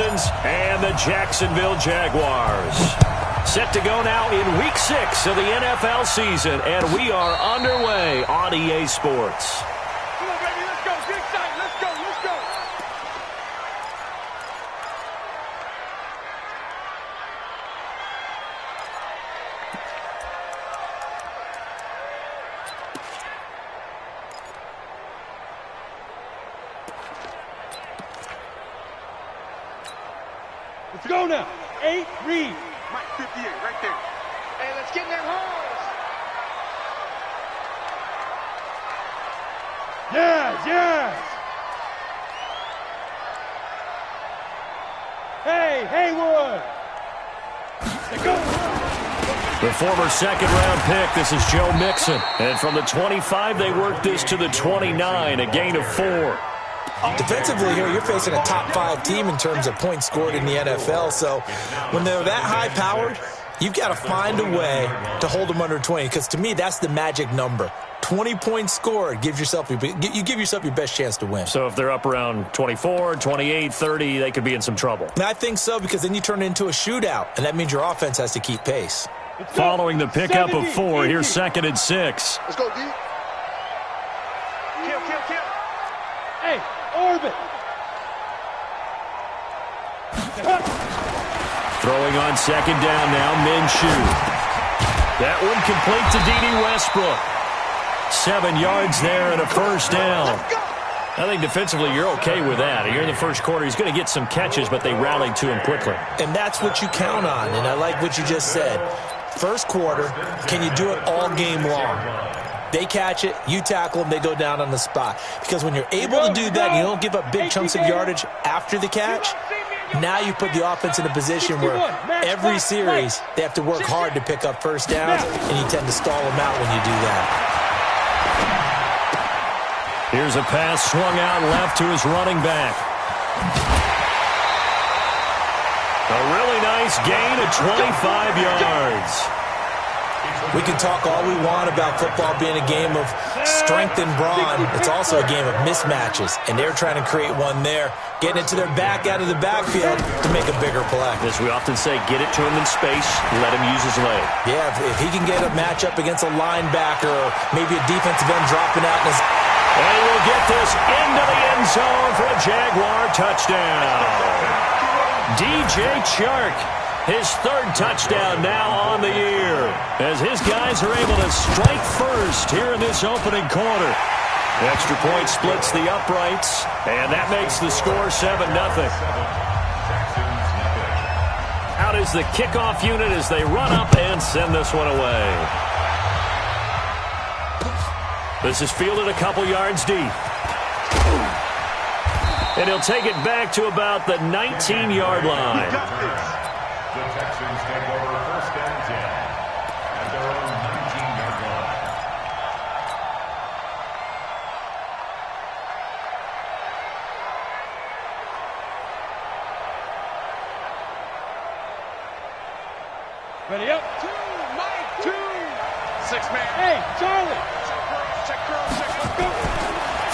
Texans and the Jacksonville Jaguars. Set to go now in Week 6 of the NFL season, and we are underway on EA Sports. Come on, baby, let's go. Get excited. Let's go, let's go. Let's go now. 8, read. Mike 58, right there. Hey, let's get in that horse. Yes, yes. Hey, Haywood. Let's go. The former second-round pick, this is Joe Mixon. And from the 25, they work this to the 29, a gain of 4. Defensively here, you're facing a top-5 team in terms of points scored in the NFL. So when they're that high-powered, you've got to find a way to hold them under 20. Because to me, that's the magic number. 20 points scored, you give yourself your best chance to win. So if they're up around 24, 28, 30, they could be in some trouble. And I think so, because then you turn it into a shootout, and that means your offense has to keep pace. Following the pickup of 4, here's 2nd and 6. Let's go, D. Kill. Hey, orbit. Throwing on 2nd down now, Minshew. That one complete to D.D. Westbrook. 7 yards there and a first down. I think defensively you're okay with that. You're in the first quarter. He's going to get some catches, but they rallied to him quickly. And that's what you count on, and I like what you just said. First quarter, can you do it all game long? They catch it, you tackle them, they go down on the spot. Because when you're able to do that and you don't give up big chunks of yardage after the catch, now you put the offense in a position where every series they have to work hard to pick up first downs, and you tend to stall them out when you do that. Here's a pass swung out left to his running back. A really nice gain of 25 yards. We can talk all we want about football being a game of strength and brawn. It's also a game of mismatches, and they're trying to create one there, getting it to their back out of the backfield to make a bigger play. As we often say, get it to him in space, let him use his leg. Yeah, if he can get a matchup against a linebacker or maybe a defensive end dropping out in his... And he will get this into the end zone for a Jaguar touchdown. DJ Chark, his 3rd touchdown now on the year, as his guys are able to strike first here in this opening quarter. Extra point splits the uprights, and that makes the score 7-0. Out is the kickoff unit as they run up and send this one away. This is fielded a couple yards deep. And he'll take it back to about the 19-yard line. The Texans take over 1st and 10 at their own 19-yard line. Ready up. 2, Mike, 2. 6-man. Hey, Charlie. Check, go.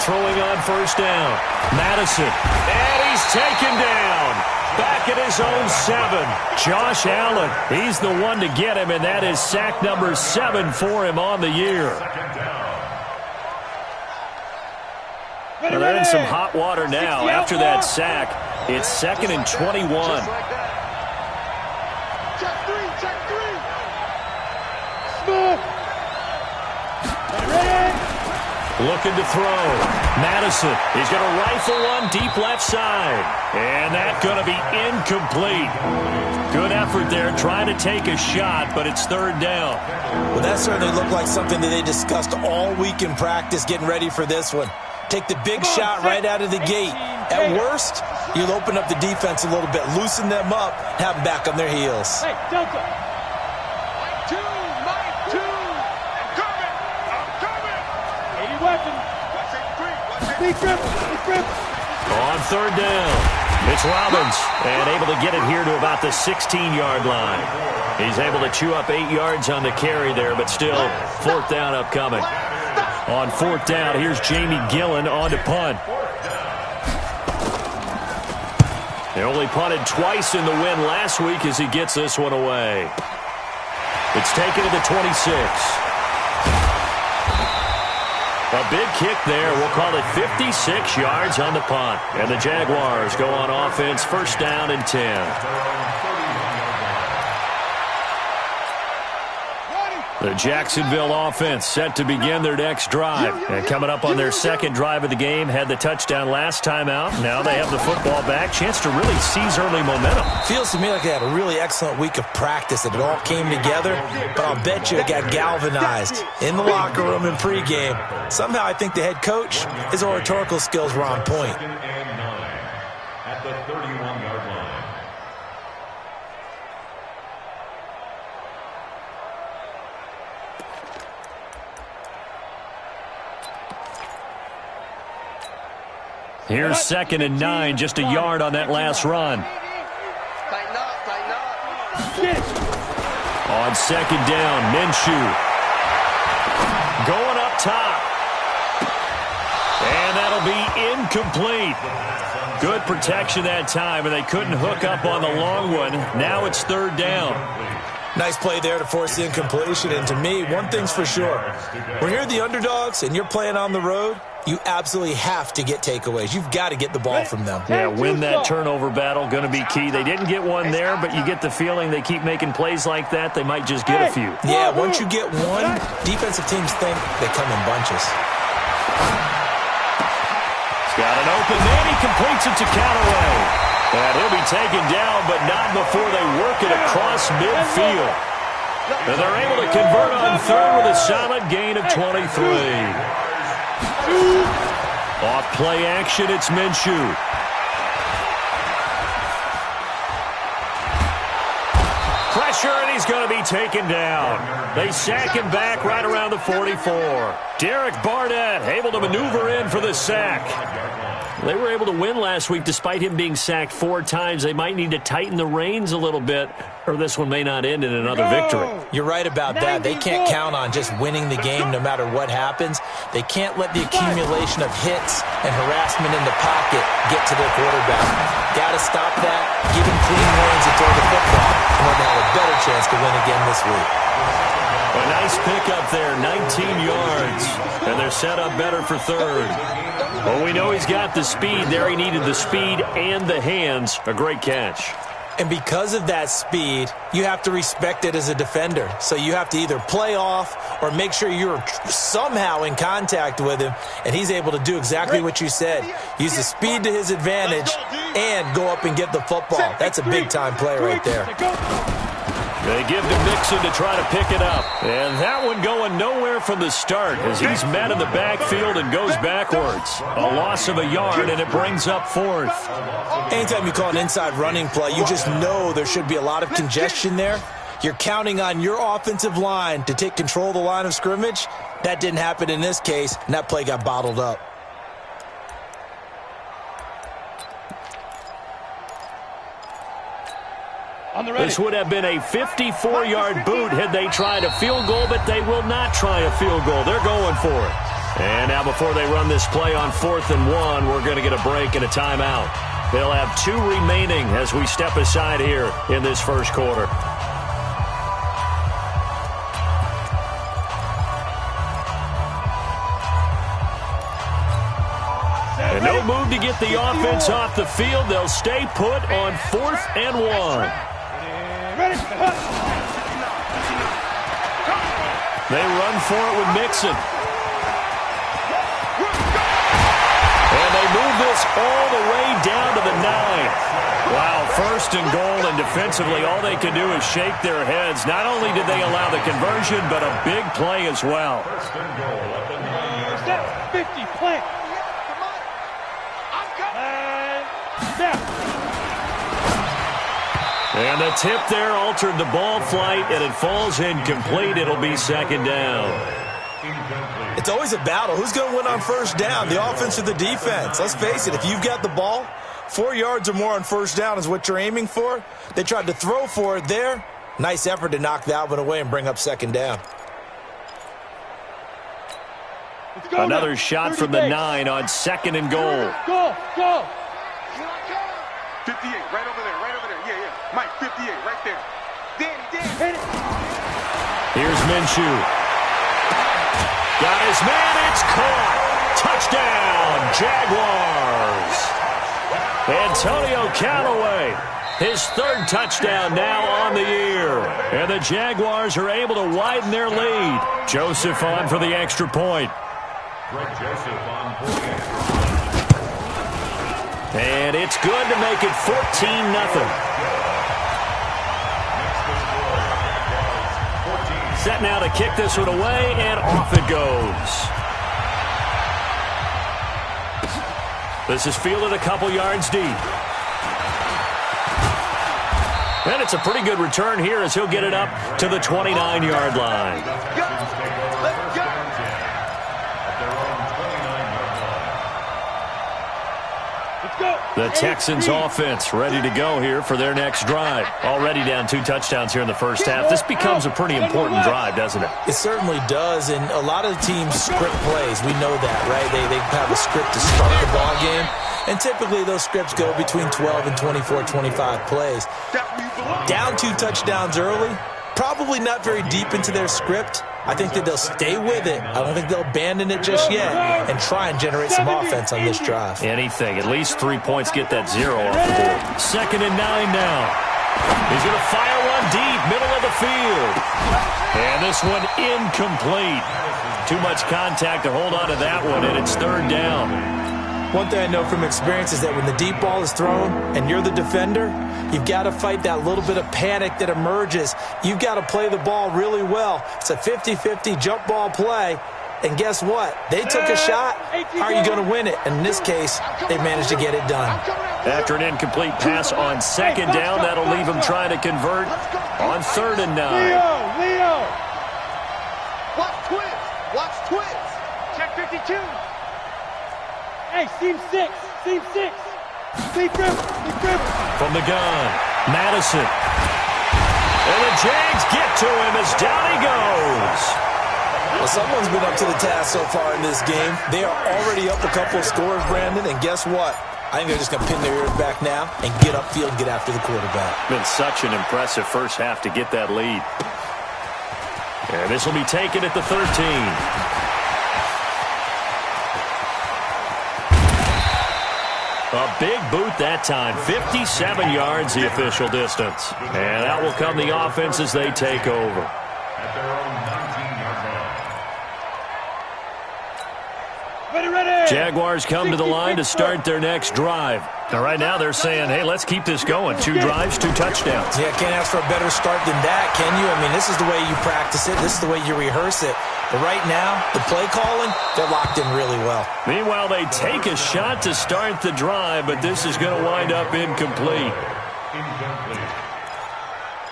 Throwing on 1st down. Madison. And he's taken down. Back at his own 7. Josh Allen. He's the one to get him, and that is sack number 7 for him on the year. Well, they're in some hot water now. After that sack, it's 2nd and 21. Check 3. Smooth. Ready. Looking to throw. Madison. He's going to rifle one deep left side. And that's going to be incomplete. Good effort there trying to take a shot, but it's 3rd down. Well, that certainly looked like something that they discussed all week in practice getting ready for this one. Take the big shot right out of the gate. At worst, you'll open up the defense a little bit, loosen them up, have them back on their heels. Hey, Delta. Mike 2. I'm coming. 80 weapons. Big grip. On 3rd down, it's Robbins, and able to get it here to about the 16-yard line. He's able to chew up 8 yards on the carry there, but still 4th down upcoming. On 4th down, here's Jamie Gillen on to punt. They only punted twice in the win last week as he gets this one away. It's taken to the 26. A big kick there. We'll call it 56 yards on the punt. And the Jaguars go on offense, first down and 10. The Jacksonville offense set to begin their next drive. And coming up on their second drive of the game, had the touchdown last time out. Now they have the football back. Chance to really seize early momentum. Feels to me like they had a really excellent week of practice, that it all came together. But I'll bet you it got galvanized in the locker room in pregame. Somehow I think the head coach, his oratorical skills were on point. At the 31-yard line. Here's 2nd and 9, just a yard on that last run. On 2nd down, Minshew. Going up top. And that'll be incomplete. Good protection that time, and they couldn't hook up on the long one. Now it's 3rd down. Nice play there to force the incompletion. And to me, one thing's for sure. When you're the underdogs and you're playing on the road, you absolutely have to get takeaways. You've got to get the ball from them. Yeah, win that turnover battle, going to be key. They didn't get one there, but you get the feeling they keep making plays like that, they might just get a few. Yeah, once you get one, defensive teams think they come in bunches. He's got an open man. He completes it to Callaway. And he'll be taken down, but not before they work it across midfield. And they're able to convert on 3rd with a solid gain of 23. Off play action, it's Minshew. Pressure, and he's going to be taken down. They sack him back right around the 44. Derek Barnett able to maneuver in for the sack. They were able to win last week despite him being sacked 4 times. They might need to tighten the reins a little bit, or this one may not end in another victory. You're right about that. They can't count on just winning the game no matter what happens. They can't let the accumulation of hits and harassment in the pocket get to their quarterback. Got to stop that, give him clean reins to throw the football, and we're going to have a better chance to win again this week. A nice pickup there, 19 yards, and they're set up better for 3rd. Well, we know he's got the speed there. He needed the speed and the hands. A great catch. And because of that speed, you have to respect it as a defender. So you have to either play off or make sure you're somehow in contact with him, and he's able to do exactly what you said. Use the speed to his advantage and go up and get the football. That's a big-time play right there. They give to Mixon to try to pick it up. And that one going nowhere from the start as he's met in the backfield and goes backwards. A loss of a yard, and it brings up 4th. Anytime you call an inside running play, you just know there should be a lot of congestion there. You're counting on your offensive line to take control of the line of scrimmage. That didn't happen in this case, and that play got bottled up. This would have been a 54-yard boot had they tried a field goal, but they will not try a field goal. They're going for it. And now before they run this play on 4th and 1, we're going to get a break and a timeout. They'll have 2 remaining as we step aside here in this first quarter. And no move to get the offense off the field. They'll stay put on 4th and 1. They run for it with Mixon. And they move this all the way down to the 9. Wow, 1st and goal, and defensively all they can do is shake their heads. Not only did they allow the conversion, but a big play as well. 1st and goal at the 9-yard line. 50, plant. And the tip there altered the ball flight, and it falls incomplete. It'll be 2nd down. It's always a battle. Who's going to win on 1st down, the offense or the defense? Let's face it, if you've got the ball, 4 yards or more on 1st down is what you're aiming for. They tried to throw for it there. Nice effort to knock that one away and bring up 2nd down. Another shot from the 9 on 2nd and goal. Go, go. 58, right over there, right over there. Yeah, yeah. Mike, 58, right there. Danny, hit it. Here's Minshew. Got his man, it's caught. Touchdown, Jaguars. Antonio Callaway, his third touchdown now on the year. And the Jaguars are able to widen their lead. Joseph on for the extra point. Greg Joseph on for the extra point. And it's good to make it 14-0. Set now to kick this one away, and off it goes. This is fielded a couple yards deep. And it's a pretty good return here as he'll get it up to the 29-yard line. The Texans offense ready to go here for their next drive. Already down 2 touchdowns here in the first half. This becomes a pretty important drive, doesn't it? It certainly does, and a lot of teams script plays. We know that, right? They have a script to start the ball game, and typically those scripts go between 12 and 24, 25 plays. Down 2 touchdowns early, probably not very deep into their script. I think that they'll stay with it. I don't think they'll abandon it just yet and try and generate some offense on this drive. Anything. At least 3 points get that 0 off the board. 2nd and 9 now. He's going to fire one deep, middle of the field. And this one incomplete. Too much contact to hold on to that one, and it's 3rd down. One thing I know from experience is that when the deep ball is thrown and you're the defender, you've got to fight that little bit of panic that emerges. You've got to play the ball really well. It's a 50-50 jump ball play. And guess what? They took a shot. How are you going to win it? And in this case, they managed to get it done. After an incomplete pass on 2nd down, that'll leave him trying to convert on 3rd and 9. Leo! Watch twins! Check 52! Hey, seam 6! Seam 6! Seam 7! From the gun, Madison. And the Jags get to him as down he goes. Well, someone's been up to the task so far in this game. They are already up a couple of scores, Brandon, and guess what? I think they're just going to pin their ears back now and get upfield and get after the quarterback. Been such an impressive first half to get that lead. And this will be taken at the 13. A big boot that time. 57 yards the official distance. And that will come the offense as they take over. At their own 19-yard line. Ready! Jaguars come to the line to start their next drive. Now, right now, they're saying, hey, let's keep this going. 2 drives, 2 touchdowns. Yeah, can't ask for a better start than that, can you? I mean, this is the way you practice it. This is the way you rehearse it. But right now, the play calling, they're locked in really well. Meanwhile, they take a shot to start the drive, but this is going to wind up incomplete. Incomplete.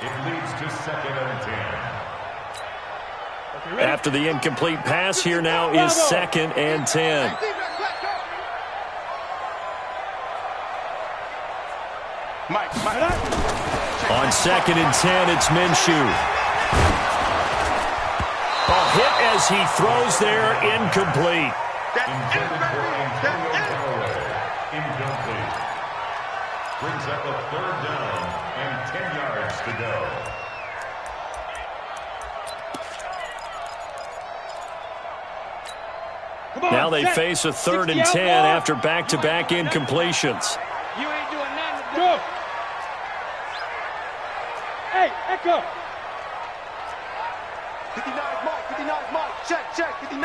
It leads to 2nd and 10. After the incomplete pass, here now is 2nd and 10. Mike. On 2nd and 10, it's Minshew. A hit as he throws there, incomplete. Incomplete. Brings up a 3rd down and 10 yards to go. Now they face a 3rd and 10 after back-to-back incompletions. You ain't doing nothing. Go. Hey, Echo. 59 Mike. Check. 59.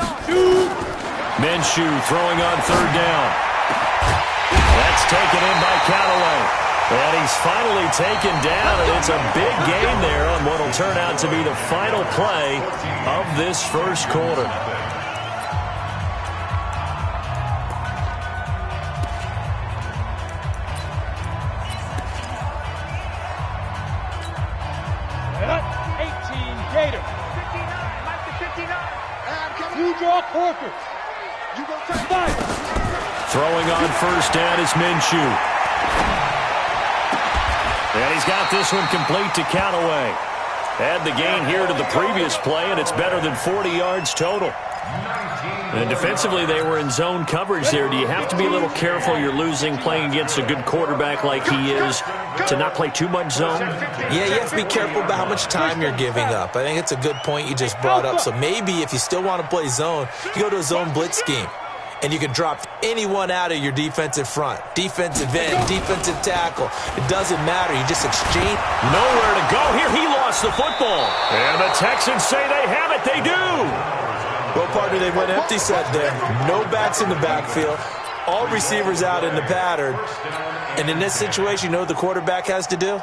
Minshew throwing on 3rd down. That's taken in by Callaway. And he's finally taken down, and it's a big gain there on what will turn out to be the final play of this first quarter. Throwing on 1st down is Minshew. And he's got this one complete to Callaway. Add the gain here to the previous play, and it's better than 40 yards total. And defensively, they were in zone coverage there. Do you have to be a little careful? You're losing playing against a good quarterback like he is to not play too much zone? Yeah, you have to be careful about how much time you're giving up. I think it's a good point you just brought up. So maybe if you still want to play zone, you go to a zone blitz scheme. And you can drop anyone out of your defensive front. Defensive end, defensive tackle. It doesn't matter. You just exchange. Nowhere to go here. He lost the football. And the Texans say they have it. They do. Well, partner, they went empty set there. No backs in the backfield. All receivers out in the pattern. And in this situation, you know what the quarterback has to do?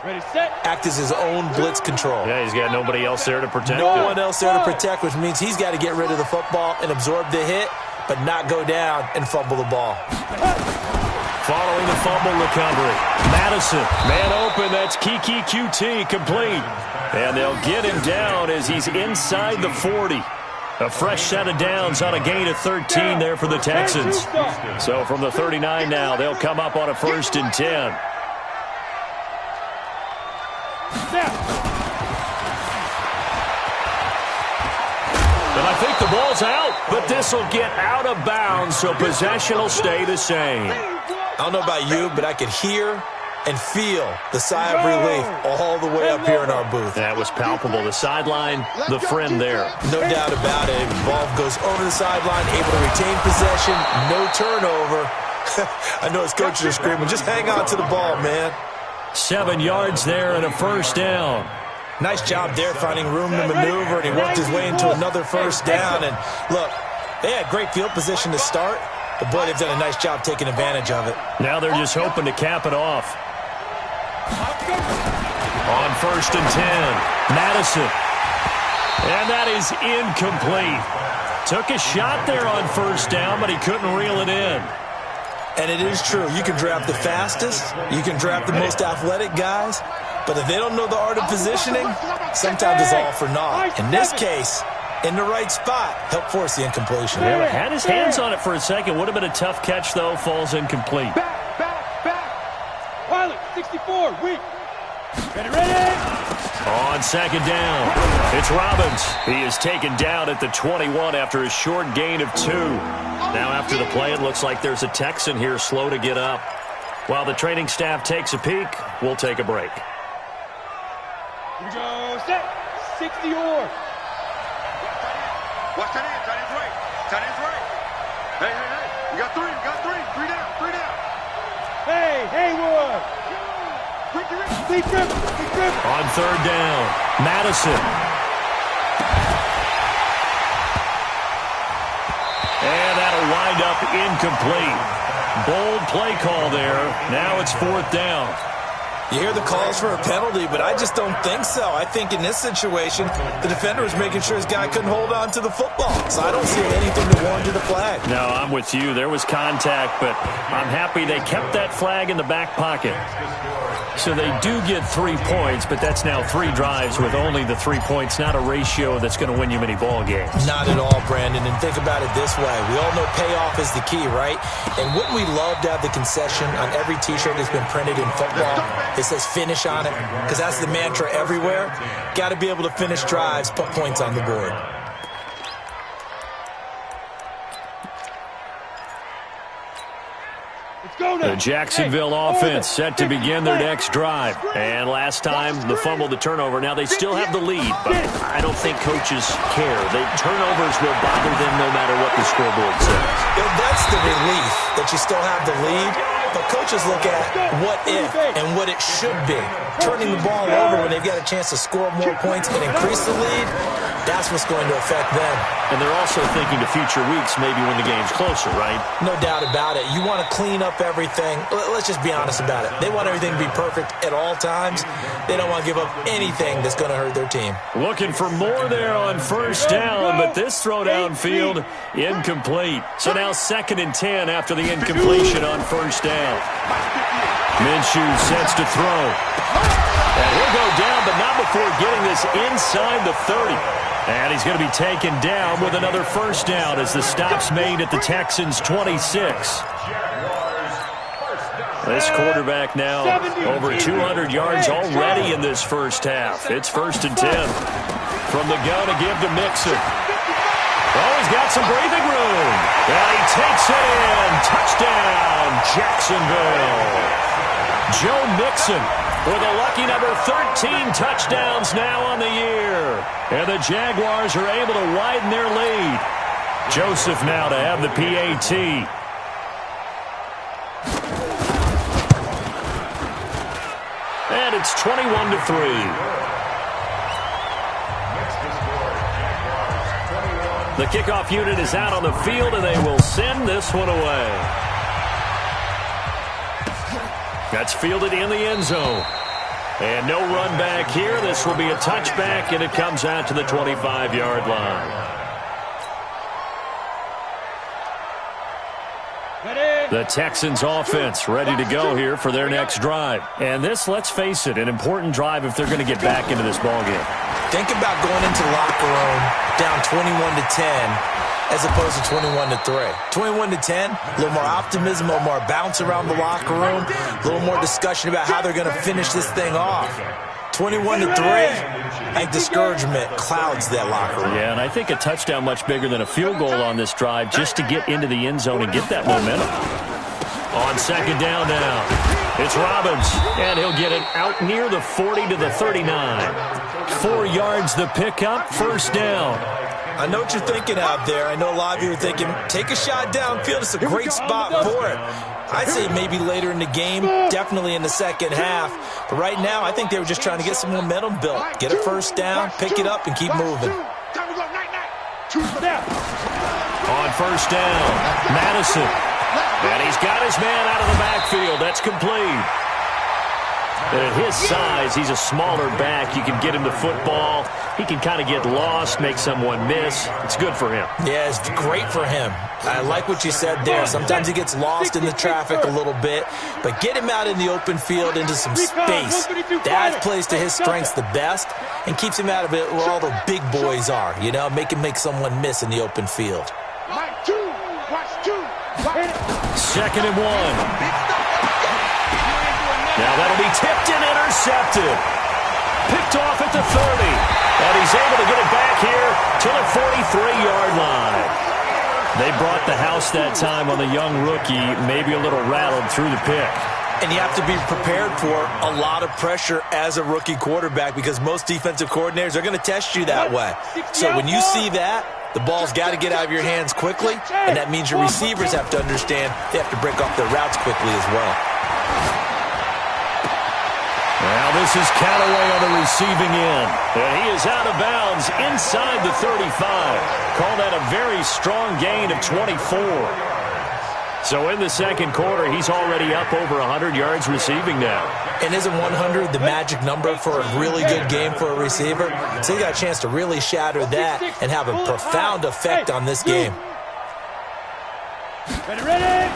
Act as his own blitz control. Yeah, he's got nobody else there to protect. No one else there to protect, which means he's got to get rid of the football and absorb the hit, but not go down and fumble the ball. Following the fumble recovery, Madison, man open, that's Kiki QT, complete. And they'll get him down as he's inside the 40. A fresh set of downs on a gain of 13 there for the Texans. So from the 39 now, they'll come up on a 1st and 10. And I think the ball's out, but this will get out of bounds, so possession will stay the same. I don't know about you, but I could hear and feel the sigh of relief all the way up here in our booth. That was palpable. The sideline, the friend there. No doubt about it. Ball goes over the sideline, able to retain possession, no turnover. I know his coaches are screaming, just hang on to the ball, man. 7 yards there and a 1st down. Nice job there finding room to maneuver, and he worked his way into another 1st down. And look, they had great field position to start, but boy, they've done a nice job taking advantage of it. Now they're just hoping to cap it off. On 1st and 10, Madison. And that is incomplete. Took a shot there on 1st down, but he couldn't reel it in. And it is true. You can draft the fastest. You can draft the most athletic guys. But if they don't know the art of positioning, sometimes it's all for naught. In this case, in the right spot, helped force the incompletion. Yeah, had his hands on it for a second. Would have been a tough catch, though. Falls incomplete. Back. Pilot, 64, weak. Ready. On 2nd down, it's Robbins. He is taken down at the 21 after a short gain of 2. Now after the play, it looks like there's a Texan here slow to get up. While the training staff takes a peek, we'll take a break. Here we go, set. 60 or. Watch tight end's right. Tight end's right. Hey. You got 3. Three down. Hey, Haywood. Big grip. On 3rd down, Madison. And that'll wind up incomplete. Bold play call there. Now it's 4th down. You hear the calls for a penalty, but I just don't think so. I think in this situation, the defender was making sure his guy couldn't hold on to the football. So I don't see anything to warrant the flag. No, I'm with you. There was contact, but I'm happy they kept that flag in the back pocket. So they do get 3 points, but that's now 3 drives with only the 3 points, not a ratio that's going to win you many ball games. Not at all, Brandon. And think about it this way. We all know payoff is the key, right? And wouldn't we love to have the concession on every T-shirt that's been printed in football? It says finish on it, because that's the mantra everywhere. Got to be able to finish drives, put points on the board. The Jacksonville offense set to begin their next drive. And last time, the fumble, the turnover. Now, they still have the lead, but I don't think coaches care. Turnovers will bother them no matter what the scoreboard says. That's the relief that you still have the lead. But coaches look at what if and what it should be. Turning the ball over when they've got a chance to score more points and increase the lead, that's what's going to affect them. And they're also thinking to future weeks, maybe when the game's closer, right? No doubt about it. You want to clean up everything. Let's just be honest about it. They want everything to be perfect at all times. They don't want to give up anything that's going to hurt their team. Looking for more there on 1st down, but this throw downfield, incomplete. So now 2nd and 10 after the incompletion on 1st down. Minshew sets to throw. And he'll go down, but not before getting this inside the 30. And he's going to be taken down with another 1st down as the stop's made at the Texans' 26. This quarterback now over 200 yards already in this first half. It's 1st and 10. From the gun to give to Mixon. Oh, he's got some breathing room. And he takes it in. Touchdown, Jacksonville. Joe Mixon with a lucky number 13 touchdowns now on the year. And the Jaguars are able to widen their lead. Joseph now to have the PAT. And it's 21-3. The kickoff unit is out on the field, and they will send this one away. That's fielded in the end zone. And no run back here. This will be a touchback, and it comes out to the 25-yard line. The Texans offense ready to go here for their next drive. And this, let's face it, an important drive if they're going to get back into this ballgame. Think about going into the locker room down 21-10 as opposed to 21-3. 21-10, a little more optimism, a little more bounce around the locker room, a little more discussion about how they're going to finish this thing off. 21-3, I think discouragement clouds that locker room. Yeah, and I think a touchdown much bigger than a field goal on this drive just to get into the end zone and get that momentum. On second down now, it's Robbins, and he'll get it out near the 40 to the 39. 4 yards the pickup, first down. I know what you're thinking out there. I know a lot of you are thinking, take a shot downfield. It's a great spot for it. I'd say maybe later in the game, definitely in the second half. But right now, I think they were just trying to get some momentum built. Get a first down, pick it up, and keep moving. On first down, Madison. And he's got his man out of the backfield. That's complete. And at his size, he's a smaller back. You can get him the football. He can kind of get lost, make someone miss. It's good for him. Yeah, it's great for him. I like what you said there. Sometimes he gets lost in the traffic a little bit, but get him out in the open field into some space. That plays to his strengths the best and keeps him out of it where all the big boys are, you know, make someone miss in the open field. Second and 1. Now that'll be tipped and intercepted. Picked off at the 30. And he's able to get it back here to the 43-yard line. They brought the house that time on the young rookie, maybe a little rattled through the pick. And you have to be prepared for a lot of pressure as a rookie quarterback because most defensive coordinators are going to test you that way. So when you see that, the ball's got to get out of your hands quickly, and that means your receivers have to understand they have to break off their routes quickly as well. Now this is Callaway on the receiving end. And he is out of bounds inside the 35. Call that a very strong gain of 24. So in the second quarter, he's already up over 100 yards receiving now. And isn't 100 the magic number for a really good game for a receiver? So he got a chance to really shatter that and have a profound effect on this game. Ready?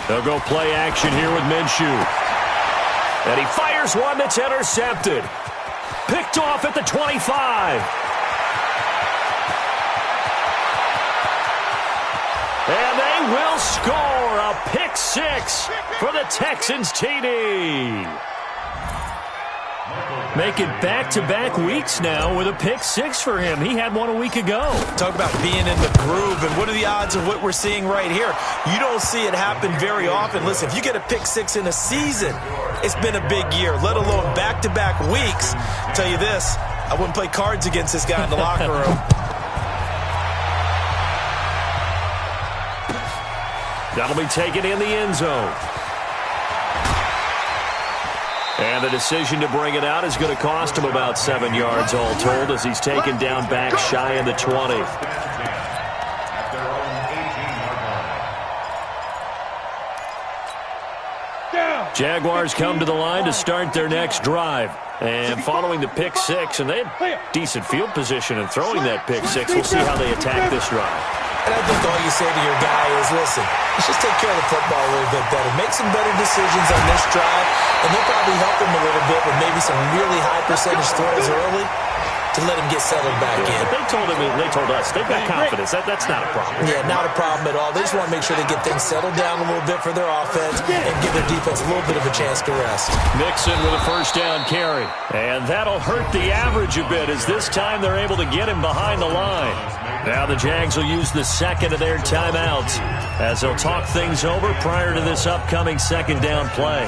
They'll go play action here with Minshew. And he fires one that's intercepted. Picked off at the 25. And they will score a pick six for the Texans TD. Make it back-to-back weeks now with a pick six for him. He had one a week ago. Talk about being in the groove, and what are the odds of what we're seeing right here? You don't see it happen very often. Listen, if you get a pick six in a season, it's been a big year, let alone back-to-back weeks. I'll tell you this, I wouldn't play cards against this guy in the locker room. That'll be taken in the end zone. And the decision to bring it out is going to cost him about 7 yards all told as he's taken down back shy of the 20. Jaguars come to the line to start their next drive. And following the pick six, and they had decent field position in throwing that pick six. We'll see how they attack this drive. And I think all you say to your guy is, listen, let's just take care of the football a little bit better. Make some better decisions on this drive, and they'll probably help him a little bit with maybe some really high percentage throws early. to let him get settled back in. They told us they've got confidence. That's not a problem. Yeah, not a problem at all. They just want to make sure they get things settled down a little bit for their offense and give their defense a little bit of a chance to rest. Mixon with a first down carry. And that'll hurt the average a bit as this time they're able to get him behind the line. Now the Jags will use the second of their timeouts as they'll talk things over prior to this upcoming second down play.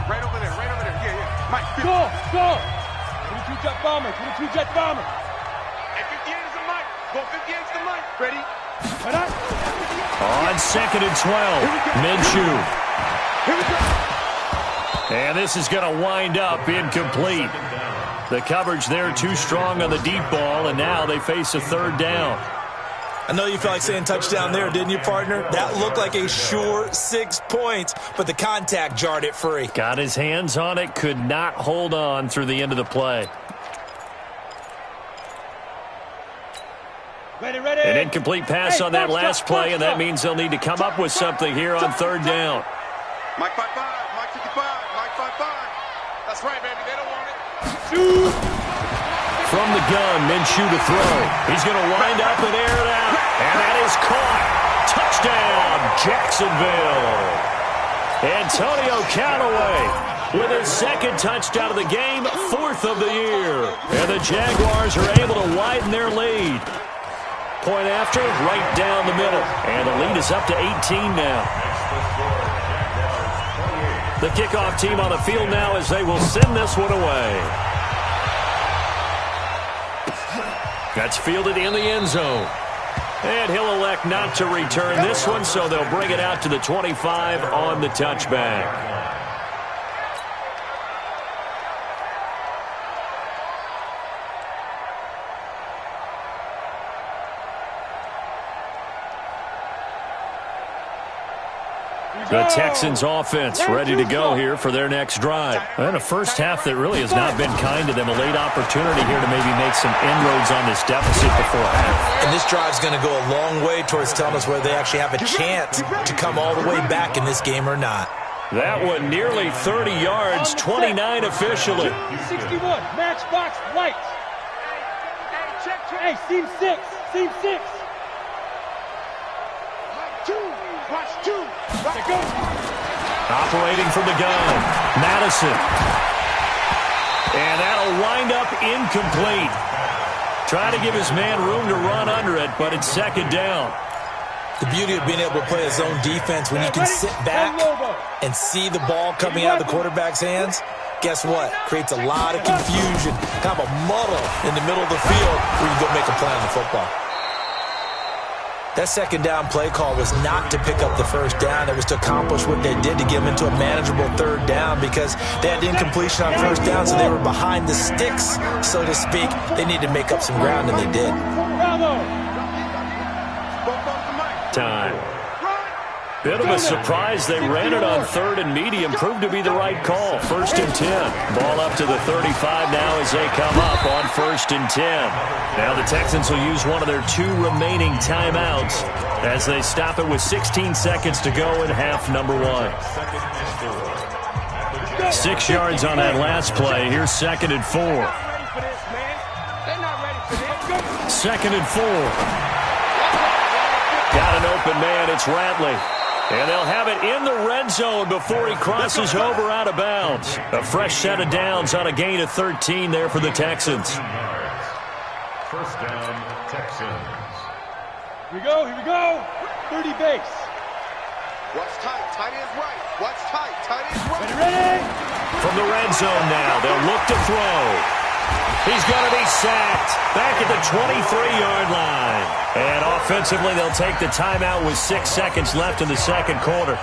Right over there. Yeah. Mike, 50. Go! 22 jet bomber. And 58 is the Mike. Go 58 is the Mike. Ready? On second and 12, Minshew. Here we go. And this is going to wind up incomplete. The coverage there too strong on the deep ball, and now they face a third down. I know you felt like saying touchdown there, didn't you, partner? That looked like a sure 6 points, but the contact jarred it free. Got his hands on it, could not hold on through the end of the play. Ready. An incomplete pass on that last play, and that means they'll need to come up with something here on third down. Mike 5-5, Mike 55, Mike 5-5. That's right, baby. They don't want it. Shoot! From the gun, Minshew to throw. He's going to wind up and air it out. And that is caught. Touchdown, Jacksonville. Antonio Callaway with his second touchdown of the game, fourth of the year. And the Jaguars are able to widen their lead. Point after, right down the middle. And the lead is up to 18 now. The kickoff team on the field now as they will send this one away. That's fielded in the end zone. And he'll elect not to return this one, so they'll bring it out to the 25 on the touchback. The Texans offense ready to go here for their next drive. And a first half that really has not been kind to them. A late opportunity here to maybe make some inroads on this deficit before half. And this drive's going to go a long way towards telling us whether they actually have a chance to come all the way back in this game or not. That one nearly 30 yards, 29 officially. 61, matchbox lights. Hey, seam 6. Watch 2. Operating from the gun, Madison. And that'll wind up incomplete. Trying to give his man room to run under it, but it's second down. The beauty of being able to play a zone defense when you can sit back and see the ball coming out of the quarterback's hands, guess what? Creates a lot of confusion, kind of a muddle in the middle of the field where you go make a play on the football. That second down play call was not to pick up the first down. It was to accomplish what they did to get them into a manageable third down because they had incompletion on first down, so they were behind the sticks, so to speak. They needed to make up some ground, and they did. Time. Bit of a surprise. They ran it on third and medium. Proved to be the right call. First and 10. Ball up to the 35 now as they come up on first and 10. Now the Texans will use one of their 2 remaining timeouts as they stop it with 16 seconds to go in half number 1. 6 yards on that last play. Here's second and 4. Second and 4. Got an open man. It's Ratley. And they'll have it in the red zone before he crosses over out of bounds. A fresh set of downs on a gain of 13 there for the Texans. First down, Texans. Here we go. 30 base. Watch tight. Tight is right. Watch tight. Tight is right. Ready? From the red zone now, they'll look to throw. He's going to be sacked back at the 23-yard line. And offensively, they'll take the timeout with 6 seconds left in the second quarter.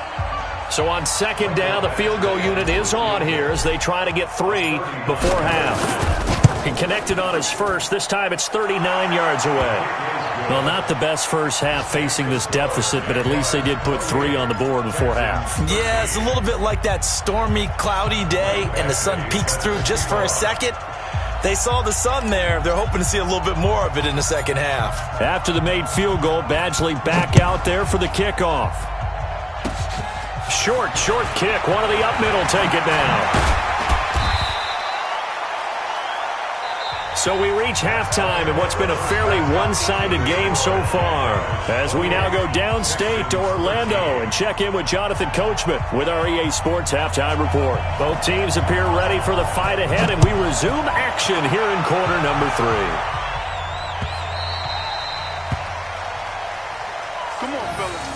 So on second down, the field goal unit is on here as they try to get 3 before half. He connected on his first. This time it's 39 yards away. Well, not the best first half facing this deficit, but at least they did put 3 on the board before half. Yeah, it's a little bit like that stormy, cloudy day, and the sun peeks through just for a second. They saw the sun there. They're hoping to see a little bit more of it in the second half. After the made field goal, Badgley back out there for the kickoff. Short kick. One of the up middle take it down. So we reach halftime in what's been a fairly one-sided game so far. As we now go downstate to Orlando and check in with Jonathan Coachman with our EA Sports Halftime Report. Both teams appear ready for the fight ahead, and we resume action here in quarter number 3. Come on, fellas.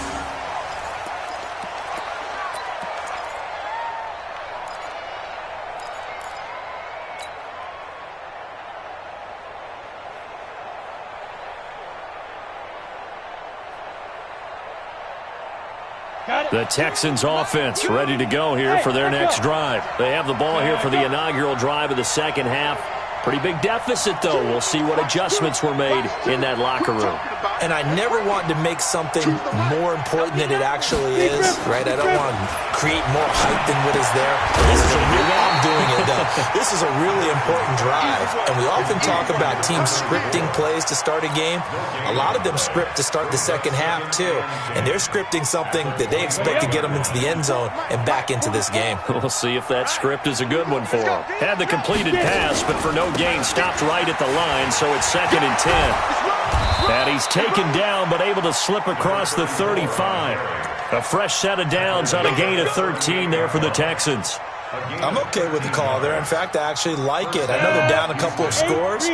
The Texans offense ready to go here for their next drive. They have the ball here for the inaugural drive of the second half. Pretty big deficit, though. We'll see what adjustments were made in that locker room. And I never want to make something more important than it actually is, right? I don't want to create more hype than what is there. This is a real, I'm doing it, though. This is a really important drive. And we often talk about teams scripting plays to start a game. A lot of them script to start the second half, too. And they're scripting something that they expect to get them into the end zone and back into this game. We'll see if that script is a good one for them. Had the completed pass, but for no gain, stopped right at the line, so it's 2nd and 10. And he's taken down, but able to slip across the 35. A fresh set of downs on a gain of 13 there for the Texans. I'm okay with the call there. In fact, I actually like it. I know they're down a couple of scores,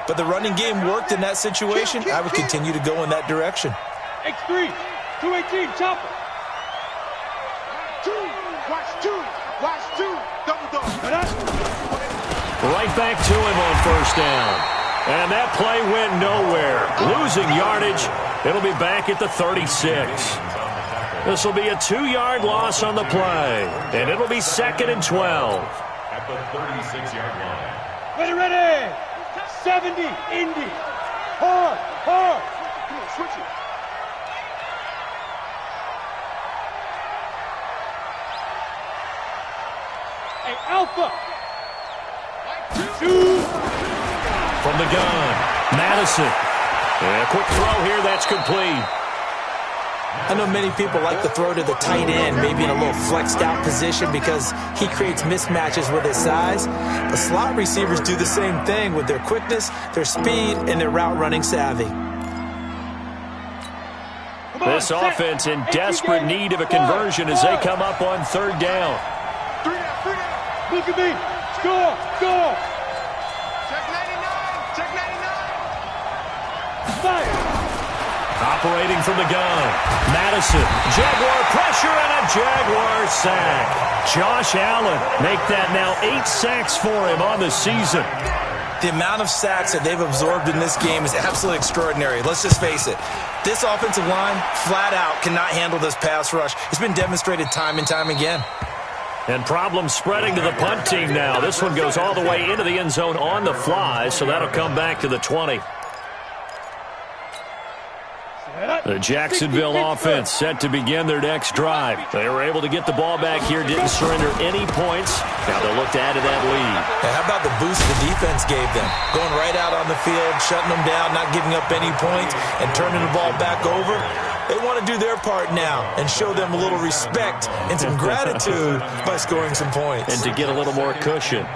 but the running game worked in that situation. I would continue to go in that direction. X3, 218, chopper. Watch two, double dog. Right back to him on first down. And that play went nowhere. Losing yardage. It'll be back at the 36. This will be a 2-yard loss on the play. And it'll be 2nd and 12. At the 36-yard line. Ready. 70, Indy. Hard. Come on, switch it. Hey, Alpha. From the gun, Madison. And a quick throw here, that's complete. I know many people like to throw to the tight end, maybe in a little flexed out position because he creates mismatches with his size. The slot receivers do the same thing with their quickness, their speed, and their route running savvy. This offense in desperate need of a conversion as they come up on 3rd down. Look at me. Score. Check 99. Fire. Operating from the gun, Madison. Jaguar pressure and a Jaguar sack. Josh Allen make that now 8 sacks for him on the season. The amount of sacks that they've absorbed in this game is absolutely extraordinary. Let's just face it. This offensive line, flat out, cannot handle this pass rush. It's been demonstrated time and time again. And problems spreading to the punt team now. This one goes all the way into the end zone on the fly, so that'll come back to the 20. The Jacksonville offense set to begin their next drive. They were able to get the ball back here, didn't surrender any points. Now they'll look to add to that lead. And how about the boost the defense gave them? Going right out on the field, shutting them down, not giving up any points, and turning the ball back over. They want to do their part now and show them a little respect and some gratitude by scoring some points. And to get a little more cushion.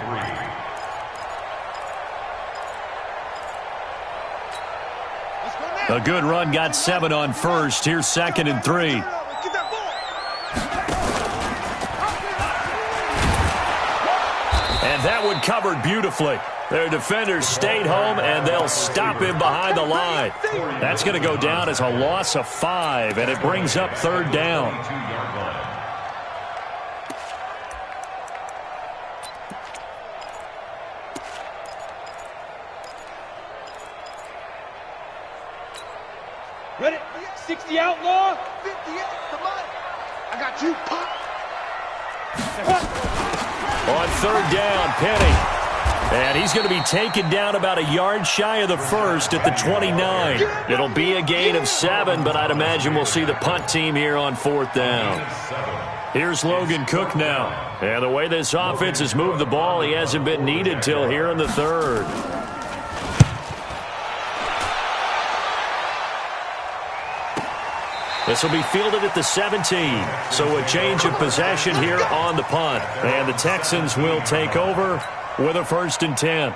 A good run got 7 on first. Here's 2nd and 3. And that one covered beautifully. Their defenders stayed home, and they'll stop him behind the line. That's going to go down as a loss of 5, and it brings up 3rd down. Ready? 60 outlaw. 58, come on. I got you, Pop. On 3rd down, Penny. And he's going to be taken down about a yard shy of the first at the 29. It'll be a gain of 7, but I'd imagine we'll see the punt team here on 4th down. Here's Logan Cook now. And the way this offense has moved the ball, he hasn't been needed till here in the 3rd. This will be fielded at the 17. So a change of possession here on the punt. And the Texans will take over with a 1st and 10.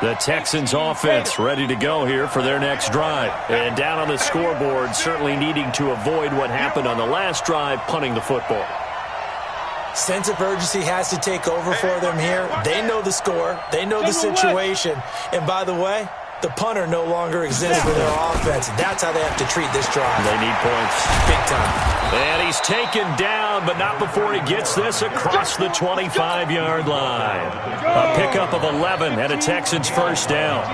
The Texans offense ready to go here for their next drive. And down on the scoreboard, certainly needing to avoid what happened on the last drive, punting the football. Sense of urgency has to take over for them here. They know the score. They know the situation. And by the way, the punter no longer exists for their offense. That's how they have to treat this drive. They need points. Big time. And he's taken down, but not before he gets this across the 25-yard line. A pickup of 11 and a Texans 1st down.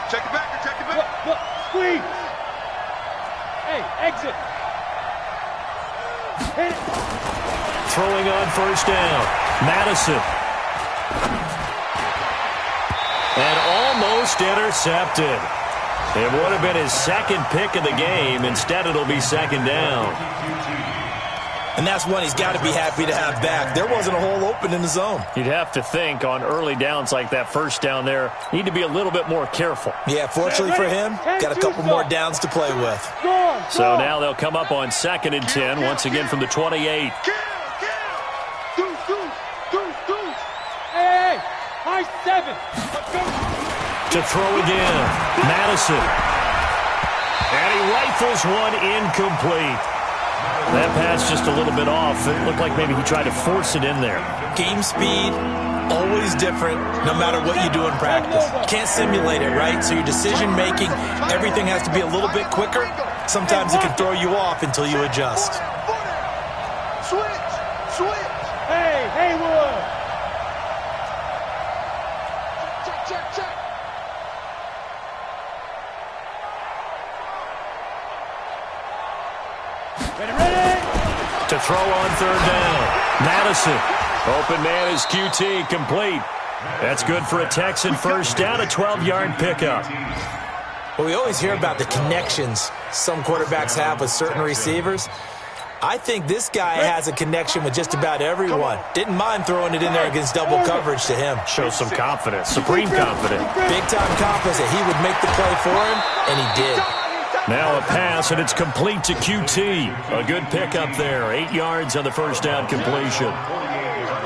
Check it back, check it back. Look, squeeze. Hey, exit. Hit it. Throwing on 1st down. Madison. And almost intercepted. It would have been his 2nd pick of the game. Instead, it'll be 2nd down. And that's one he's got to be happy to have back. There wasn't a hole open in the zone. You'd have to think on early downs like that 1st down there, need to be a little bit more careful. Yeah, fortunately for him, got a couple more downs to play with. So now they'll come up on 2nd and 10, once again from the 28. Hey, high 7. To throw again, Madison. And he rifles one incomplete. That pass just a little bit off. It looked like maybe he tried to force it in there. Game speed, always different, no matter what you do in practice. Can't simulate it, right? So your decision-making, everything has to be a little bit quicker. Sometimes it can throw you off until you adjust. Switch. Hey, Haywood. Check. Ready. To throw on 3rd down. Madison. Open man is QT, complete. That's good for a Texan 1st down, a 12-yard pickup. Well, we always hear about the connections some quarterbacks have with certain receivers. I think this guy has a connection with just about everyone. Didn't mind throwing it in there against double coverage to him. Shows some confidence, supreme confidence. Big-time confidence that he would make the play for him, and he did. Now a pass, and it's complete to QT. A good pickup there. 8 yards on the 1st down completion.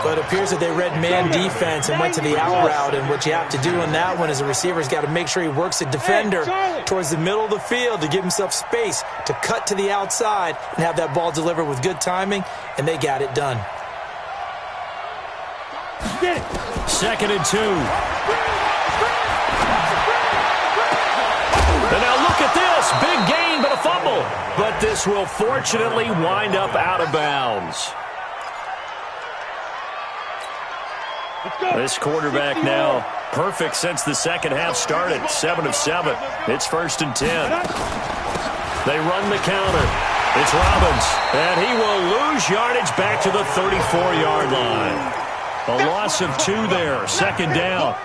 But it appears that they read man defense and went to the out route, and what you have to do in that one is a receiver's got to make sure he works the defender towards the middle of the field to give himself space to cut to the outside and have that ball delivered with good timing, and they got it done. Get it. 2nd and 2. And now look at this. Big gain, but a fumble. But this will fortunately wind up out of bounds. This quarterback now perfect since the 2nd half started. 7 of 7. It's 1st and 10. They run the counter. It's Robbins. And he will lose yardage back to the 34-yard line. A loss of 2 there. 2nd down.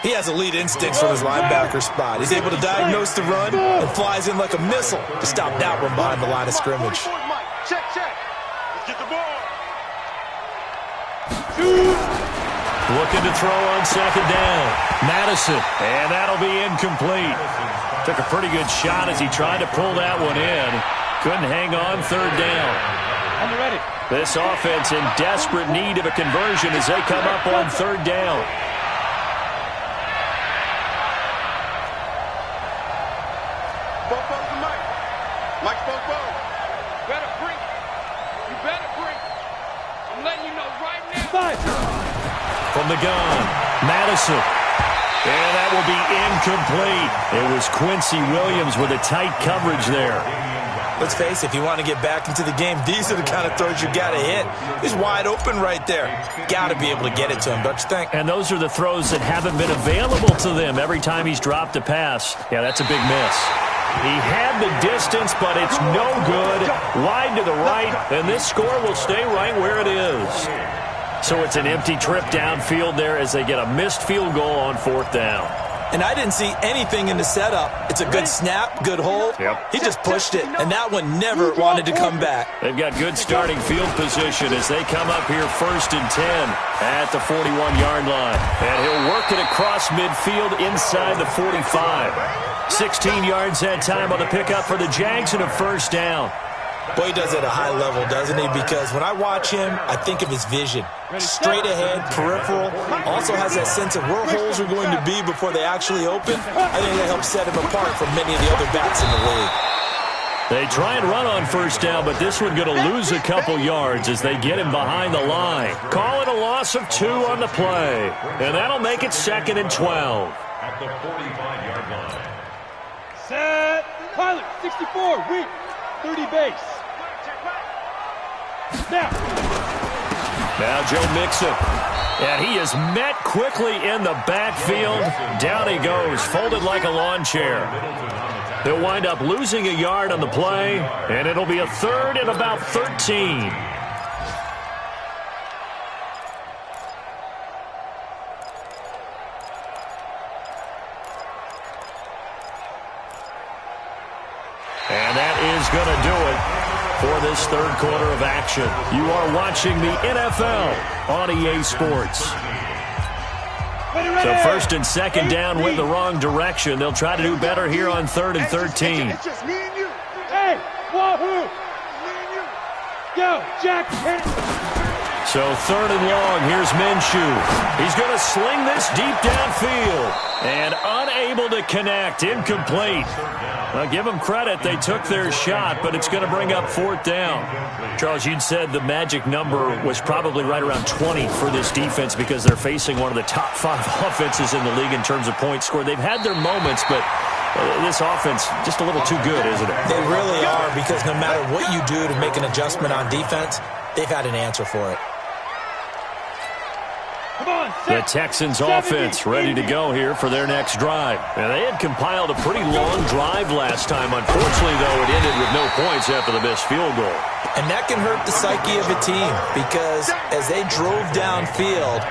He has elite instincts from his linebacker spot. He's able to diagnose the run and flies in like a missile to stop that one behind the line of scrimmage. Check. Let's get the ball. Looking to throw on 2nd down. Madison. And that'll be incomplete. Took a pretty good shot as he tried to pull that one in. Couldn't hang on 3rd down. I'm ready. This offense in desperate need of a conversion as they come up on 3rd down. Bobo's the mic. Mike's Bobo. Better bring. You better bring. I'm letting you know right now. 5. From the gun, Madison. And that will be incomplete. It was Quincy Williams with a tight coverage there. Let's face it, if you want to get back into the game, these are the kind of throws you got to hit. He's wide open right there. Got to be able to get it to him, don't you think? And those are the throws that haven't been available to them every time he's dropped a pass. Yeah, that's a big miss. He had the distance, but it's no good. Wide to the right, and this score will stay right where it is. So it's an empty trip downfield there as they get a missed field goal on 4th down. And I didn't see anything in the setup. It's a good snap, good hold. Yep. He just pushed it, and that one never wanted to come back. They've got good starting field position as they come up here 1st and 10 at the 41-yard line. And he'll work it across midfield inside the 45. 16 yards that time on the pickup for the Jags and a 1st down. Boy, he does it at a high level, doesn't he? Because when I watch him, I think of his vision. Straight ahead, peripheral. Also has that sense of where holes are going to be before they actually open. I think that helps set him apart from many of the other backs in the league. They try and run on 1st down, but this one going to lose a couple yards as they get him behind the line. Call it a loss of 2 on the play. And that'll make it 2nd and 12. At the 45-yard line. Set. Pilot, 64, weak, 30 base. Now Joe Mixon. And he is met quickly in the backfield. Down he goes, folded like a lawn chair. They'll wind up losing a yard on the play, and it'll be a 3rd and about 13. And that is going to do it for this 3rd quarter of action. You are watching the NFL on EA Sports. So 1st and 2nd down went the wrong direction. They'll try to do better here on 3rd and 13. It's just me and you. Hey, wahoo! Me and you. Go, Jack. So 3rd and long, here's Minshew. He's going to sling this deep downfield. And unable to connect, incomplete. Well, give them credit. They took their shot, but it's going to bring up 4th down. Charles, you'd said the magic number was probably right around 20 for this defense because they're facing one of the top 5 offenses in the league in terms of points scored. They've had their moments, but this offense just a little too good, isn't it? They really are, because no matter what you do to make an adjustment on defense, they've had an answer for it. The Texans offense ready to go here for their next drive. And they had compiled a pretty long drive last time. Unfortunately, though, it ended with no points after the missed field goal. And that can hurt the psyche of a team, because as they drove downfield,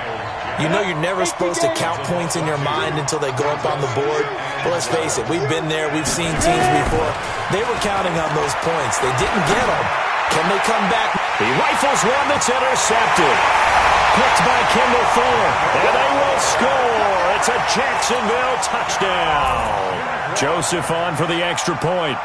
you know you're never supposed to count points in your mind until they go up on the board. But let's face it, we've been there. We've seen teams before. They were counting on those points. They didn't get them. Can they come back? He rifles one that's intercepted. Picked by Kendall Fuller. And they will score. It's a Jacksonville touchdown. Joseph on for the extra point.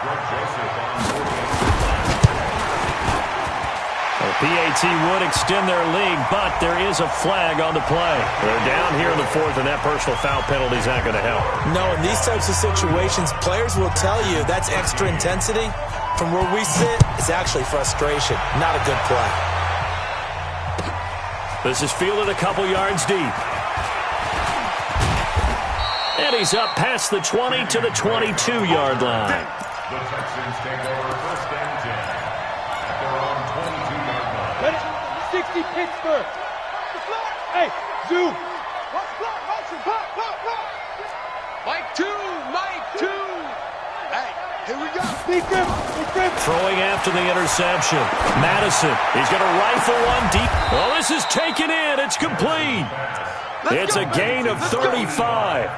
The PAT would extend their lead, but there is a flag on the play. They're down here in the 4th, and that personal foul penalty is not going to help. No, in these types of situations, players will tell you that's extra intensity. From where we sit, it's actually frustration, not a good play. This is fielded a couple yards deep. And he's up past the 20 to the 22-yard line. The Texans take over 1st and 10 at their own 22-yard line. 60 Pittsburgh. Hey, Zoo. Mike 2, Mike 2. Hey, here we go. Big grip. Throwing after the interception. Madison, he's going to rifle one deep. Well, this is taken in. It's complete. It's a gain of 35.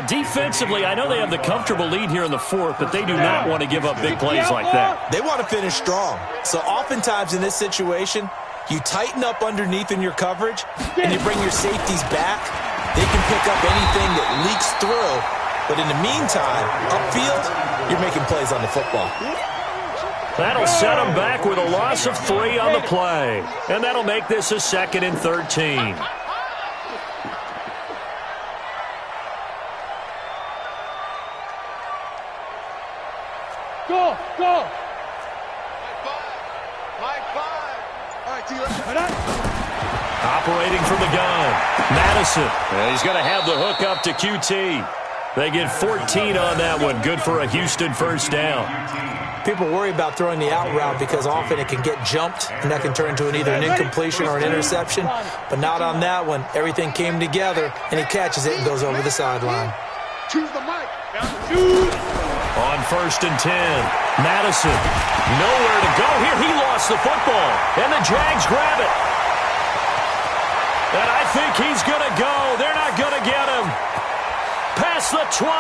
Defensively, I know they have the comfortable lead here in the 4th, but they do not want to give up big plays like that. They want to finish strong. So oftentimes in this situation, you tighten up underneath in your coverage, and you bring your safeties back. They can pick up anything that leaks through. But in the meantime, upfield, you're making plays on the football. That'll set them back with a loss of 3 on the play. And that'll make this a 2nd and 13. Go. Mike 5. All right, T-Rex. Operating from the gun. Madison. And he's going to have the hook up to QT. They get 14 on that one. Good for a Houston 1st down. People worry about throwing the out route because often it can get jumped, and that can turn into either an incompletion or an interception. But not on that one. Everything came together, and he catches it and goes over the sideline. Choose the mic. Choose. On 1st and 10, Madison, nowhere to go here. He lost the football, and the Jags grab it. And I think he's going to go. They're not going to get him. Past the 20.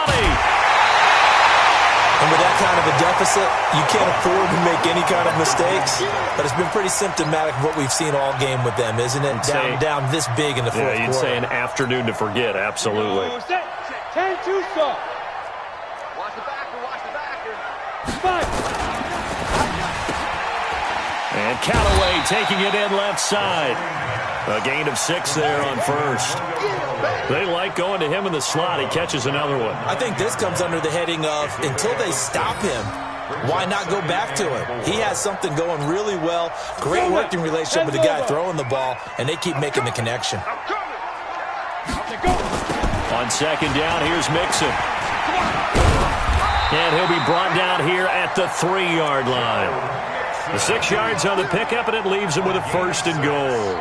And with that kind of a deficit, you can't afford to make any kind of mistakes. But it's been pretty symptomatic of what we've seen all game with them, isn't it? Down this big in the fourth quarter. Yeah, you'd say an afternoon to forget, absolutely. 10-2 stop. Watch the backer. Five. And Callaway taking it in left side. A gain of 6 there on 1st. They like going to him in the slot. He catches another one. I think this comes under the heading of until they stop him, why not go back to him? He has something going really well. Great working relationship with the guy throwing the ball, and they keep making the connection. On 2nd down, here's Mixon. And he'll be brought down here at the 3-yard line. The 6 yards on the pickup, and it leaves him with a 1st and goal.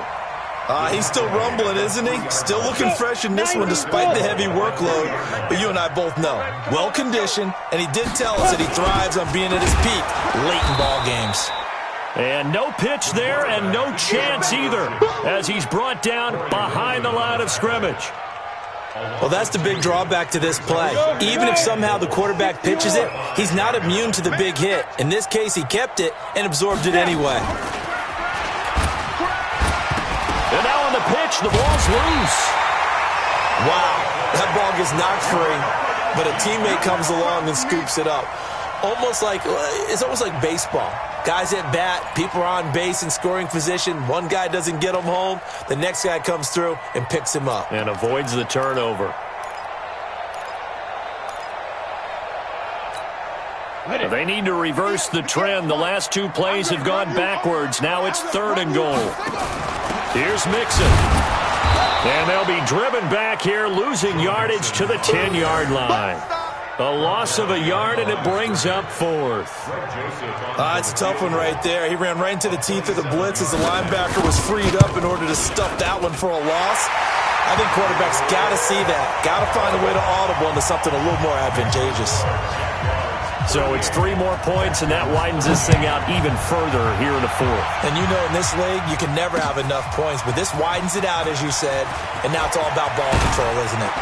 He's still rumbling, isn't he? Still looking fresh in this one despite the heavy workload. But you and I both know, well-conditioned, and he did tell us that he thrives on being at his peak late in ball games. And no pitch there and no chance either as he's brought down behind the line of scrimmage. Well, that's the big drawback to this play. Even if somehow the quarterback pitches it, he's not immune to the big hit. In this case, he kept it and absorbed it anyway. And now on the pitch, the ball's loose. Wow, that ball gets knocked free, but a teammate comes along and scoops it up. It's almost like baseball. Guys at bat, people are on base in scoring position. One guy doesn't get him home. The next guy comes through and picks him up. And avoids the turnover. They need to reverse the trend. The last 2 plays have gone backwards. Now it's 3rd and goal. Here's Mixon. And they'll be driven back here, losing yardage to the 10-yard line. A loss of a yard, and it brings up 4th. It's a tough one right there. He ran right into the teeth of the blitz as the linebacker was freed up in order to stuff that one for a loss. I think quarterbacks got to see that. Got to find a way to audible into something a little more advantageous. So it's 3 more points, and that widens this thing out even further here in the 4th. And you know in this league, you can never have enough points, but this widens it out, as you said, and now it's all about ball control, isn't it?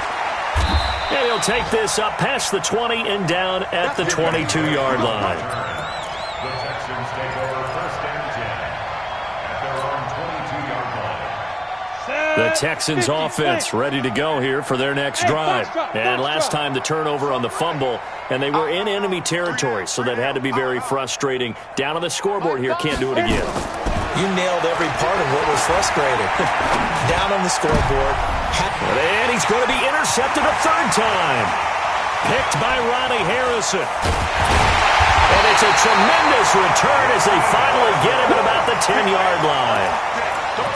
And he'll take this up past the 20 and down at the 22-yard line. The Texans take over 1st and 10 at their own 22-yard line. The Texans offense ready to go here for their next drive. And last time the turnover on the fumble, and they were in enemy territory, so that had to be very frustrating. Down on the scoreboard here, can't do it again. You nailed every part of what was frustrating. Down on the scoreboard. And he's going to be intercepted a 3rd time. Picked by Ronnie Harrison. And it's a tremendous return as they finally get him at about the 10-yard line.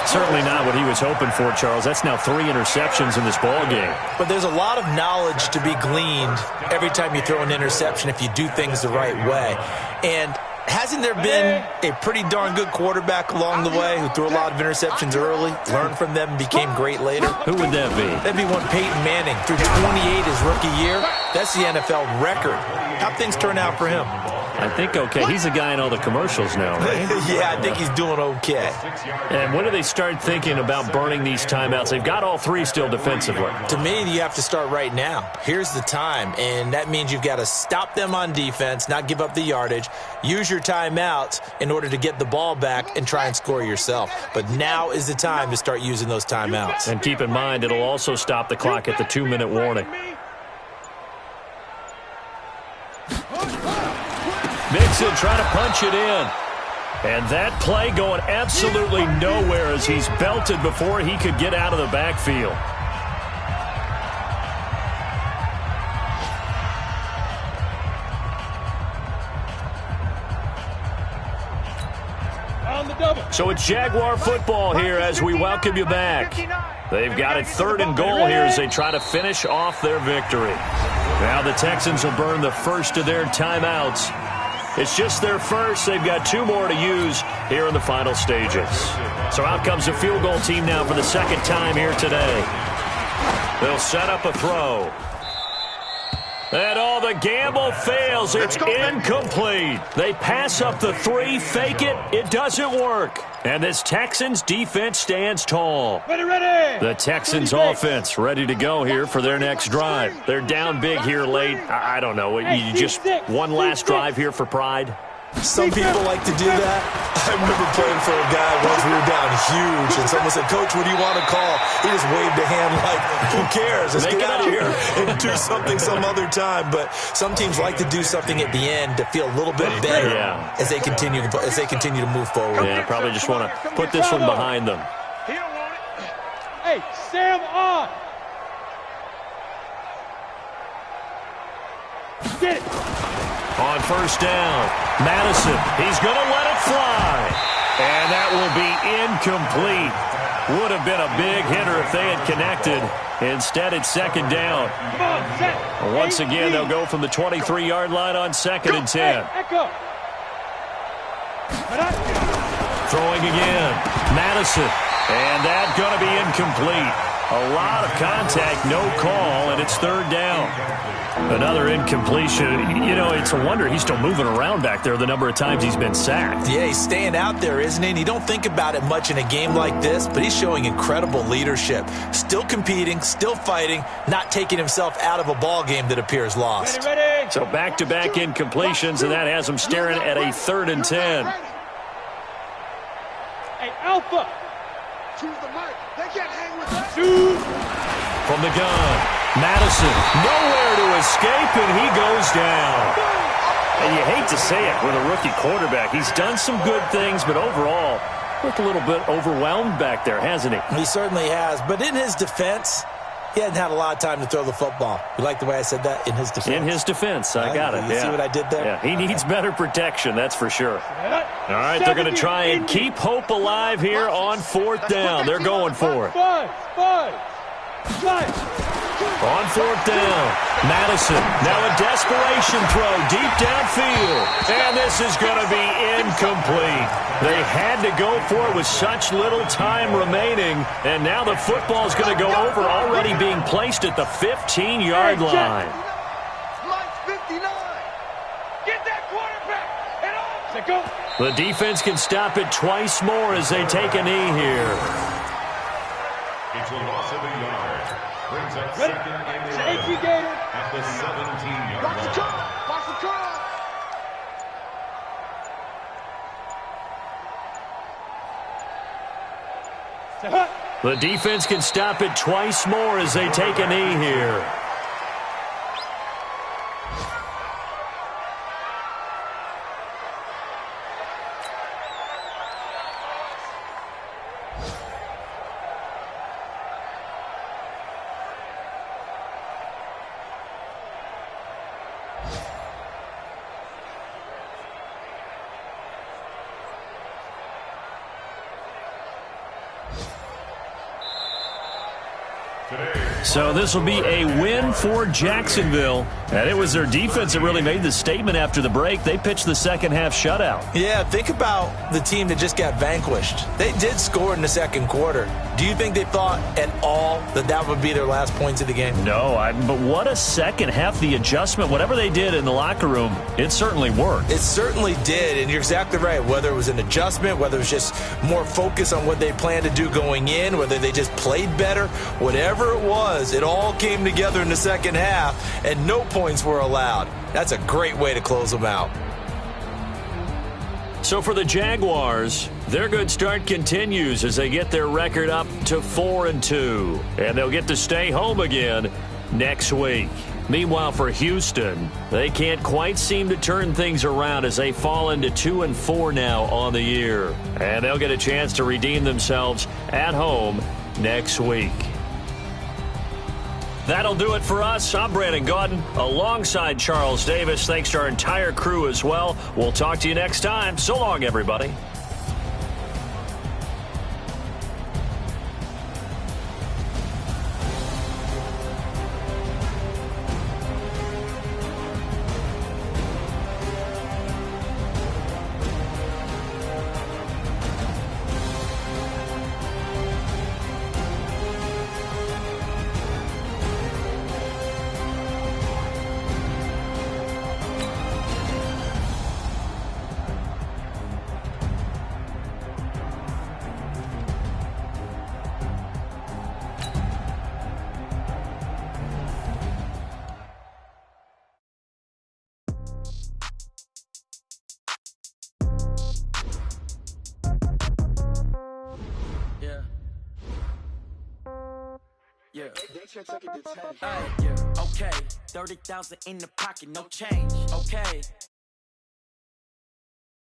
Certainly not what he was hoping for, Charles. That's now 3 interceptions in this ball game. But there's a lot of knowledge to be gleaned every time you throw an interception if you do things the right way. And hasn't there been a pretty darn good quarterback along the way who threw a lot of interceptions early, learned from them, and became great later? Who would that be? That'd be one Peyton Manning. Threw 28 his rookie year. That's the NFL record. How'd things turn out for him? I think okay. He's a guy in all the commercials now, right? Yeah, I think he's doing okay. And when do they start thinking about burning these timeouts? They've got all 3 still defensively. To me, you have to start right now. Here's the time, and that means you've got to stop them on defense, not give up the yardage, use your timeouts in order to get the ball back and try and score yourself. But now is the time to start using those timeouts. And keep in mind, it'll also stop the clock at the 2-minute warning. Mixon trying to punch it in. And that play going absolutely nowhere as he's belted before he could get out of the backfield. So it's Jaguar football here as we welcome you back. They've got it 3rd and goal here as they try to finish off their victory. Now the Texans will burn the first of their timeouts. It's just their first. They've got 2 more to use here in the final stages. So out comes the field goal team now for the 2nd time here today. They'll set up a throw. And all the gamble fails. It's incomplete. They pass up the 3, fake it. It doesn't work. And this Texans defense stands tall. Ready. The Texans offense ready to go here for their next drive. They're down big here late. I don't know. You just one last drive here for pride? Some people like to do that. I remember playing for a guy once we were down huge, and someone said, "Coach, what do you want to call?" He just waved a hand like, who cares? Let's get out of here and do something some other time. But some teams like to do something at the end to feel a little bit better as they continue to move forward. Yeah, probably just want to put this one behind them. He don't want it. Hey, Sam on. Get it. On first down, Madison, he's going to let it fly. And that will be incomplete. Would have been a big hitter if they had connected. Instead, it's second down. Come on, set. Once again, they'll go from the 23-yard line on 2nd and 10. Hey, echo. Throwing again, Madison. And that's going to be incomplete. A lot of contact, no call, and it's third down. Another incompletion. You know, it's a wonder he's still moving around back there the number of times he's been sacked. Yeah, he's staying out there, isn't he? And you don't think about it much in a game like this, but he's showing incredible leadership. Still competing, still fighting, not taking himself out of a ball game that appears lost. Ready. So back-to-back incompletions, and that has him staring at a 3rd and 10. Hey, Alpha. Choose the mic. They can't hang with that. Shoot. From the gun, Madison, nowhere to escape, and he goes down. And you hate to say it with a rookie quarterback. He's done some good things, but overall, looked a little bit overwhelmed back there, hasn't he? He certainly has. But in his defense, he hadn't had a lot of time to throw the football. You like the way I said that? In his defense. In his defense, I got it. You see what I did there? Yeah, he needs better protection, that's for sure. All right, they're going to try and keep hope alive here on 4th down. They're going for it. Buzz. On 4th down, Madison. Now a desperation throw deep downfield. And this is going to be incomplete. They had to go for it with such little time remaining. And now the football is going to go over, already being placed at the 15-yard line. Mike's 59. Get that quarterback. And on. Go. The defense can stop it twice more as they take a knee here. It's a loss of a yard. Brings up Ready. 2nd and 11 Gator. at the 17-yard Watch the line. curl. Watch the curl. The defense can stop it twice more as they take a knee here. So this will be a win for Jacksonville. And it was their defense that really made the statement after the break. They pitched the second half shutout. Yeah, think about the team that just got vanquished. They did score in the second quarter. Do you think they thought at all that that would be their last points of the game? No, but what a second half. The adjustment, whatever they did in the locker room, it certainly worked. It certainly did, and you're exactly right. Whether it was an adjustment, whether it was just more focus on what they planned to do going in, whether they just played better, whatever it was, it all came together in the second half, and no points were allowed. That's a great way to close them out. So for the Jaguars, their good start continues as they get their record up to 4-2. And they'll get to stay home again next week. Meanwhile, for Houston, they can't quite seem to turn things around as they fall into 2-4 now on the year. And they'll get a chance to redeem themselves at home next week. That'll do it for us. I'm Brandon Gaudin alongside Charles Davis. Thanks to our entire crew as well. We'll talk to you next time. So long, everybody. Yeah. Yeah. Okay. 30,000 in the pocket, no change. Okay.